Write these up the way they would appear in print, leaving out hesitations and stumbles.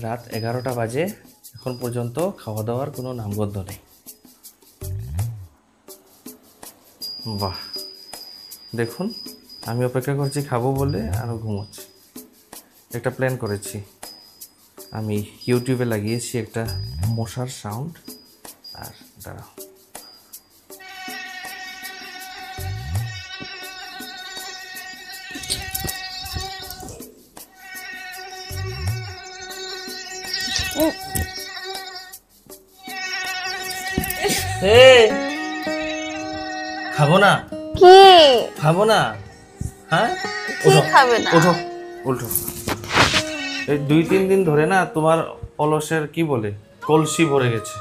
রাত 11টা বাজে, এখন পর্যন্ত খাওয়া দাওয়ার কোনো নামগন্ধ নেই। বাহ, দেখুন আমি অপেক্ষা করছি খাবো বলে, আরও ঘুমোচ্ছি। একটা প্ল্যান করেছি, আমি ইউটিউবে লাগিয়েছি একটা মশার সাউন্ড। আর দাঁড়াও, খাবো না? কি খাবো না? হ্যাঁ, কি খাবে না? ওঠো উল্টো। এই 2-3 দিন ধরে না তোমার অলসের কি বলে কলসি ভরে গেছে।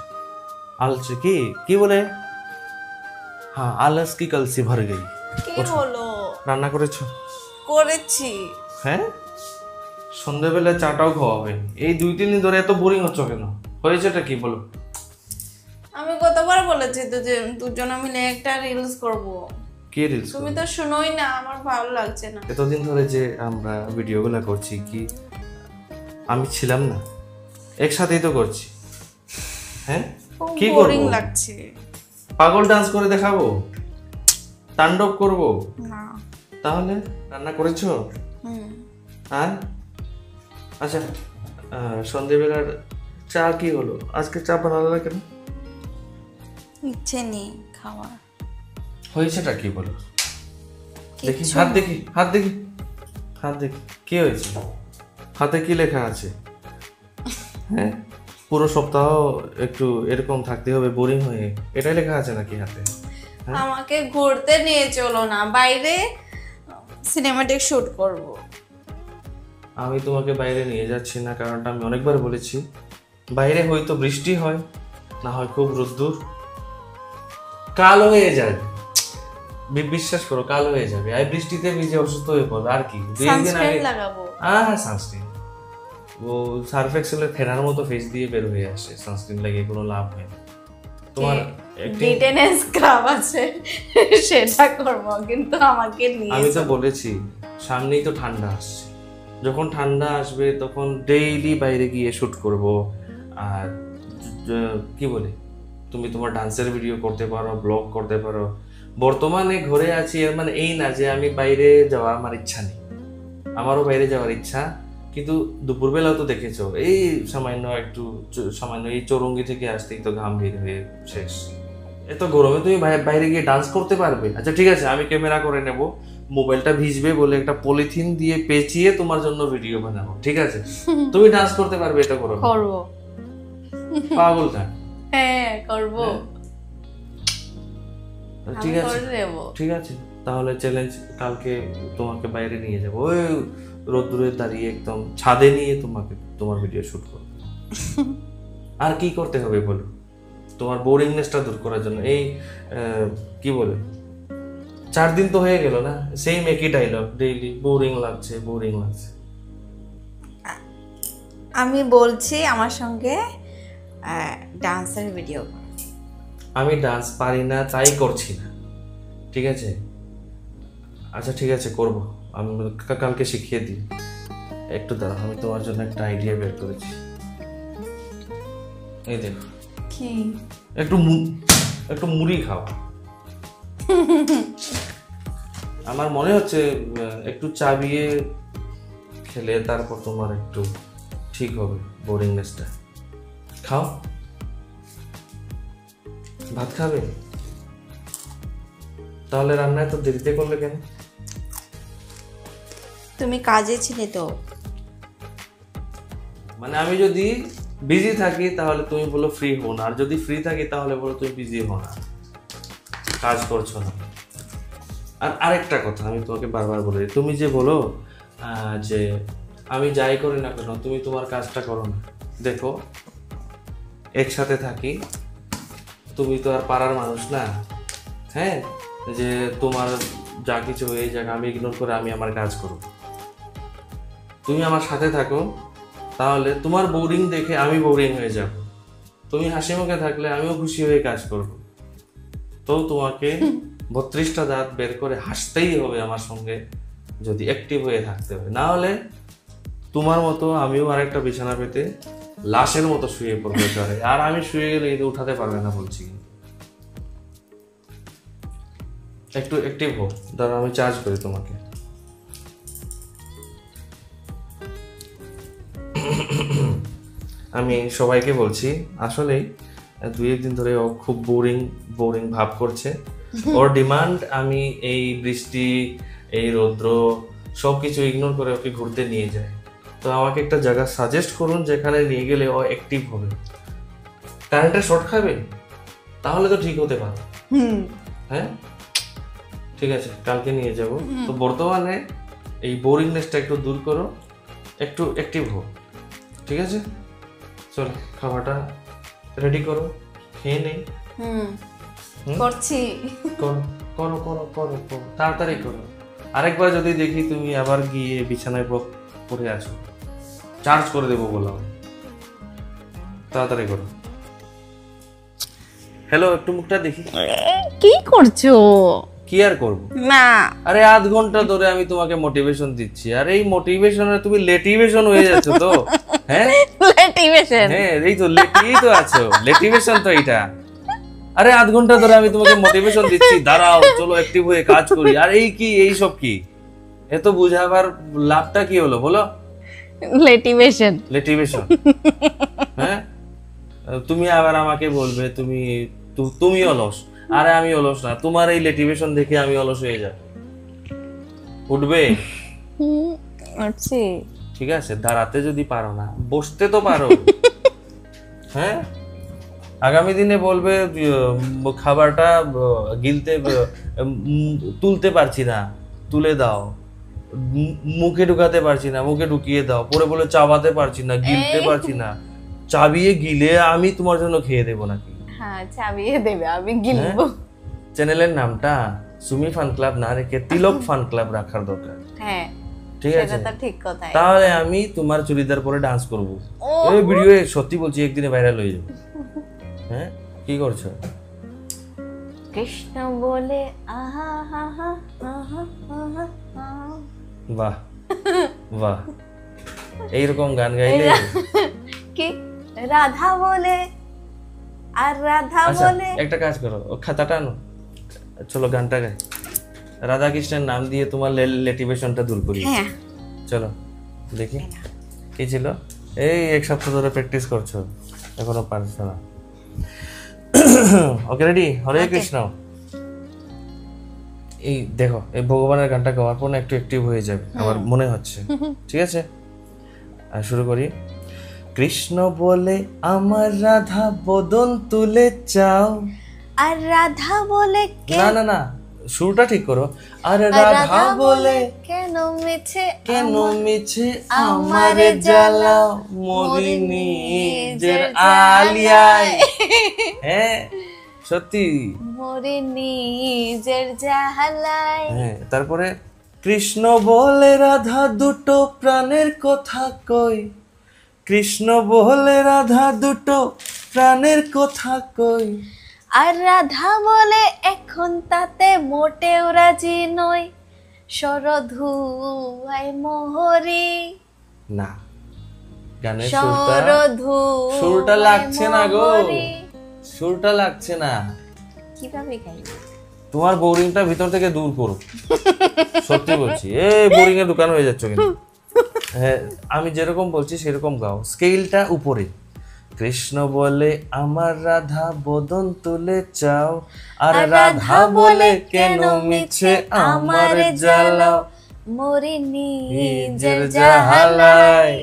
আলসে কি কি বলে? হ্যাঁ, আলস কি কলসি ভরে গেই। কি হলো? রান্না করেছো? করেছি। হ্যাঁ, সন্ধ্যাবেলা চাটাও খাওয়া হয়নি। এই 2-3 দিন ধরে এত বোরিং হচ্ছ কেন? হয়েছেটা কি বলো? আমি কতবার বলেছি দুজন মিলে একটা রিলস করব। কে রিলস? তুমি তো শুনোই না, আমার ভালো লাগছে না। এতদিন ধরে যে আমরা ভিডিওগুলো করছি, কি আমি ছিলাম না? একসাথেই তো করছি। হ্যাঁ, কি করব? বোরিং লাগছে। পাগল ডান্স করে দেখাবো? তাণ্ডব করব? না। তাহলে রান্না করেছো? হ্যাঁ, আচ্ছা। সন্ধ্যেবেলার চা কি হলো? আজকে চা বানালো না কেন? ইচ্ছে নেই খাওয়ার। হয়েছেটা কি বলো দেখি? হাত দেখি, হাত দেখি, হাত দেখি। কি হয়েছে হাতে? কি লেখা আছে? হ্যাঁ, পুরো সপ্তাহ একটু এরকম থাকতে হবে বোরিং হয়ে, এটাই লেখা আছে নাকি হাতে? আমাকে ঘুরতে নিয়ে চলো না, বাইরে সিনেমাটিক শুট করব। আমি তোমাকে বাইরে নিয়ে যাচ্ছি না, কারণটা আমি অনেকবার বলেছি। বাইরে হয়তো বৃষ্টি হয়, না হয় খুব রোদ্দুর, কালো হয়ে যাবে। বিশ্বাস করো, কালো হয়ে যাবে। আর বৃষ্টিতে ভিজে অসুস্থ হয়ে পড়বে। আর কি, 2 দিন আগে লাগাবো। হ্যাঁ, সানস্ক্রিন। ও সার্ফ এক্সেলের ফেনার মতো ফেস দিয়ে বের হয়ে আসে, সানস্ক্রিন লাগিয়ে কোনো লাভ হয় না। তোমার ডিটেনেস স্ক্রাব আছে, সেটা করব, কিন্তু আমাকে নিয়ে আমি তো বলেছি সামনেই তো ঠান্ডা আসছে, যখন ঠান্ডা আসবে তখন ডেইলি বাইরে গিয়ে শুট করব। আর কি বলে, তুমি তোমার ডান্সের ভিডিও করতে পারো, ব্লগ করতে পারো। বর্তমানে ঘরে আছি এর মানে এই না যে আমি বাইরে যাওয়া আমার ইচ্ছা নেই। আমারও বাইরে যাওয়ার ইচ্ছা, কিন্তু দুপুরবেলাও তো দেখেছো, এই সামান্য এই চৌরঙ্গি থেকে আসতেই তো ঘাম বের হয়ে শেষ। এত গরমে তুমি বাইরে গিয়ে ডান্স করতে পারবে? আচ্ছা ঠিক আছে, আমি ক্যামেরা করে নেব, মোবাইলটা ভিজবে বলে একটা পলিথিন দিয়ে পেঁচিয়ে তোমার জন্য ভিডিও বানাবো, ঠিক আছে? তুমি ডান্স করতে পারবে? এটা করো, করব। পাগল না? হ্যাঁ, করব। ঠিক আছে, ঠিক আছে, তাহলে চ্যালেঞ্জ। কালকে তোমাকে বাইরে নিয়ে যাবো, ওই রোদ্দুরে দাঁড়িয়ে একদম ছাদে নিয়ে তোমার ভিডিও শুট করবো। আর কি করতে হবে বলো তোমার বোরিংনেসটা দূর করার জন্য? এই কি বলে, 4 দিন তো হয়ে গেল না, সেম একই ডায়লগ ডেইলি। বোরিং লাগছে, বোরিং লাগছে। আমি বলছি আমার সঙ্গে ডান্সের ভিডিও। আমি ডান্স পারি না, তাই করছি না, ঠিক আছে? আচ্ছা ঠিক আছে, করব। আমি কালকে শিখিয়ে দিই। একটু দাঁড়াও, আমি তোমার জন্য একটা আইডিয়া বের করেছি। এই দেখো, কি? একটু মুড়ি খাও। আমার মনে হচ্ছে একটু চাবিয়ে খেলে তারপর তোমার একটু ঠিক হবে বোরিংনেসটা। খাও। ভাত খাবে? তাহলে রান্নায় তো দেরিতে করলে কেন? তুমি কাজে ছিলে তো। মানে আমি যদি বিজি থাকি তাহলে তুমি বলো ফ্রি হো না, আর যদি ফ্রি থাকি তাহলে বলো তুমি বিজি হো না, কাজ করছো না। আর আরেকটা কথা আমি তোমাকে বারবার বলে দিই, তুমি যে বলো যে আমি যাই করি না কেন তুমি তোমার কাজটা করো না। দেখো, একসাথে থাকি, তুমি তো আর পাড়ার মানুষ না। হ্যাঁ, যে তোমার যা কিছু হয়ে যাক আমি ইগনোর করে আমি আমার কাজ করব। তুমি আমার সাথে থাকো, তাহলে তোমার বোরিং দেখে আমি বোরিং হয়ে যাব। তুমি হাসি মুখে থাকলে আমিও খুশি হয়ে কাজ করব। তো তোমাকে 32টা দাঁত বের করে হাসতেই হবে আমার সঙ্গে, যদি অ্যাক্টিভ হয়ে থাকতে হবে। না হলে তোমার মতো আমিও আরেকটা বিছানা পেতে লাশের মতো শুয়ে পড়বো ঘরে, আর আমি শুয়ে গেলে কিন্তু উঠাতে পারবে না বলছি। একটু অ্যাক্টিভ হো, দাঁড়া আমি চার্জ করি তোমাকে। আমি সবাইকে বলছি আসলে 2-1 দিন ধরে ও খুব বোরিং বোরিং ভাব করছে। ওর ডিমান্ড আমি এই বৃষ্টি, এই রৌদ্র সবকিছু ইগনোর করে ওকে ঘুরতে নিয়ে যাই। তো আমাকে একটা জায়গা সাজেস্ট করুন যেখানে নিয়ে গেলে ও অ্যাক্টিভ হবে। কারেন্টের শর্ট খাবে তাহলে তো ঠিক হতে পারে। হ্যাঁ ঠিক আছে, কালকে নিয়ে যাব। তো বর্তমানে এই বোরিংনেসটা একটু দূর করো, একটু অ্যাক্টিভ হো, ঠিক আছে? চলো খাবারটা রেডি করো, খেয়ে নেই। করছি। করো করো করো করো করো, তাড়াতাড়ি করো। আরেকবার যদি দেখি তুমি আবার গিয়ে বিছানায় পড়ে আছো, চার্জ করে দেবো বললাম। তাড়াতাড়ি করো। হ্যালো, একটু মুখটা দেখি। কি করছো? কি আর করবো না, আরে 1/2 ঘন্টা ধরে আমি তোমাকে মোটিভেশন দিচ্ছি, আর এই মোটিভেশনে তুমি লেটিভেশন হয়ে যাচ্ছ তো। হ্যাঁ লেটিভেশন। হ্যাঁ এই তো লেটিই তো আছো, লেটিভেশন তো এটা। আরে 1/2 ঘন্টা ধরে আমি তোমাকে মোটিভেশন দিচ্ছি, দাঁড়াও চলো অ্যাক্টিভ হয়ে কাজ করি, আর এই কি এই সব কি? এত বুঝাবার লাভটা কি হলো বলো? লেটিভেশন। লেটিভেশন। হ্যাঁ তুমি আবার আমাকে বলবে তুমি অলস। আরে আমি অলস না, তোমার এই লেটিভেশন দেখে আমি অলস হয়ে যাব। উঠবে? উঠছি। ঠিক আছে, দাঁড়াতে যদি পারো না বসতে তো পারো। হ্যাঁ আগামী দিনে বলবে খাবারটা গিলতে তুলতে পারছি না, তুলে দাও। মুখে ঢুকাতে পারছি না, মুখে ঢুকিয়ে দাও। পরে বলে চাবাতে পারছি না, গিলতে পারছি না। চাবিয়ে গিলে আমি তোমার জন্য খেয়ে দেবো নাকি? হ্যাঁ চাবিয়ে দেবে, আমি গিলবো। চ্যানেলের নামটা সুমি ফান ক্লাব না রেখে তিলক ফান ক্লাব রাখার দরকার। হ্যাঁ ঠিক আছে, সেটা তো ঠিক কথা। তাহলে আমি তোমার চুড়িদার পরে ডান্স করবো। এই ভিডিও সত্যি বলছি একদিনে ভাইরাল হয়ে যাবে। হ্যাঁ কি করছো? কৃষ্ণ বলে আহা হা হা আহা আহা। বাহ বাহ, এইরকম গান গাইলে। কি রাধা বলে আর রাধা আচ্ছা বলে। একটা কাজ করো, ও খাতাটা আনো, চলো গানটা গাই। রাধা কৃষ্ণের নাম দিয়ে তোমার লেটিভেশনটা দূর করি। হ্যাঁ চলো দেখি কি ছিল। এই 1 সপ্তাহ ধরে প্র্যাকটিস করছো, এখনো পারছো না। Okay ready? হরে কৃষ্ণ। এই দেখো এই ভগবানের গানটা গাওয়ার পর না একটু অ্যাক্টিভ হয়ে যাবে আমার মনে হচ্ছে। ঠিক আছে আর শুরু করি। কৃষ্ণ বলে আমার রাধা বদন তুলে চাও, আর রাধা বলে না না না শুরুটা ঠিক করো। আর রাধা বলে কেন মিছে কেন মিছে আমারে জ্বালাও, মরি নিজের আলিয়ায়। হ্যাঁ সত্যি মরি নিজের জাহালায়। হ্যাঁ তারপরে কৃষ্ণ বলে রাধা দুটো প্রাণের কথা কই, কৃষ্ণ বলে রাধা দুটো প্রাণের কথা কই। আর রাধা বলে এখন তাতে মোটেও রাজি নই, শরধুয়াই মোহরি। না গানের সুরটা লাগছে না গো, সুরটা লাগছে না। কিভাবে গাইবে? তোমার বোরিংটা ভিতর থেকে দূর করো। সত্যি বলছি, এই বোরিং এর দোকান হয়ে যাচ্ছে কিন্তু। হ্যাঁ আমি যেরকম বলছি সেরকম গাও, স্কেলটা উপরে। কৃষ্ণ বলে আমার রাধা বদন তুলে চাও, আর রাধা বলে কেন মিছে আমার জ্বালাও, মরি নিজের নিজের জাহালায়।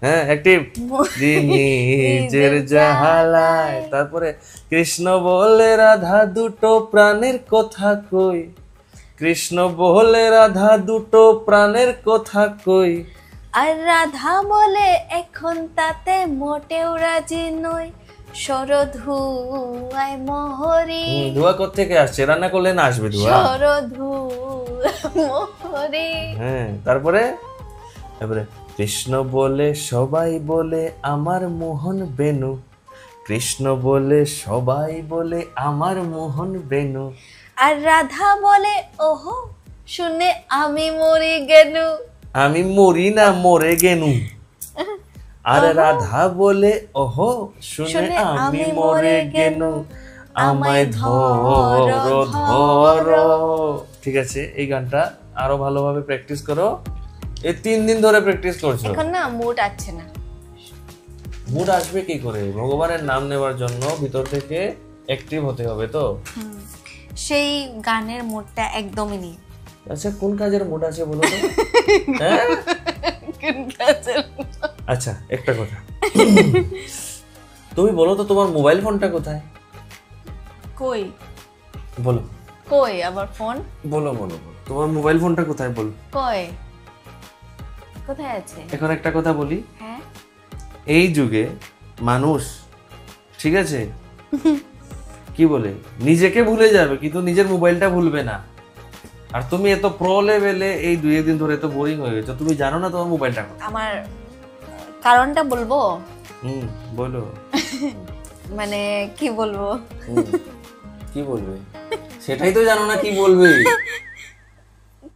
হ্যাঁ অ্যাক্টিভ, নিজের জাহালায়। তারপরে কৃষ্ণ বলে রাধা দুটো প্রাণের কথা কই, কৃষ্ণ বলে রাধা দুটো প্রাণের কথা কই। আর রাধা বলে এখন তাতে মোটেও রাজি নই, শরধুয়াই মোহরি। ধোয়া কোত্থেকে আসছে? রান্না করলে না আসবে ধোয়া? শরধু মোহরি। হ্যাঁ তারপরে কৃষ্ণ বলে সবাই বলে আমার মোহন বেনু, কৃষ্ণ বলে সবাই বলে আমার মোহন বেনু। আর রাধা বলে ওহো শুনে আমি মরি গেলু, আমি মরি না মরে গেনু। আর রাধা বলে ওহো শুনে আমি মরে গেনু, আমায় ধরো ধরো। ঠিক আছে, এই গানটা আরো ভালোভাবে প্র্যাকটিস করো। এই 3 দিন ধরে প্র্যাকটিস করছো। এখন না মুড আসছে না। মুড আসবে কি করে? ভগবানের নাম নেওয়ার জন্য ভিতর থেকে অ্যাক্টিভ হতে হবে তো। সেই গানের মুডটা একদমই নেই। আচ্ছা, কোন কাজের মুড আছে বলো তো? হ্যাঁ? আচ্ছা, একটা কথা তুমি বলো তো, তোমার মোবাইল ফোনটা কোথায়? কই বলো কই আবার ফোন? বলো বলো বলো, তোমার মোবাইল ফোনটা কোথায় বলো? কই কোথায় আছে? এখন একটা কথা বলি, হ্যাঁ, এই যুগে মানুষ, ঠিক আছে, কি বলে, নিজেকে ভুলে যাবে কিন্তু নিজের মোবাইলটা ভুলবে না। আর তুমি এত প্রো লেভেলে এই 2 দিন ধরে এত বোরিং হয়ে গেছো, তুমি জানো না তোমার মোবাইলটা কোথায়? আমার কারণটা বলবো? বলো। মানে কি বলবো? কি বলবে? সেটাই তো জানো না কি বলবে।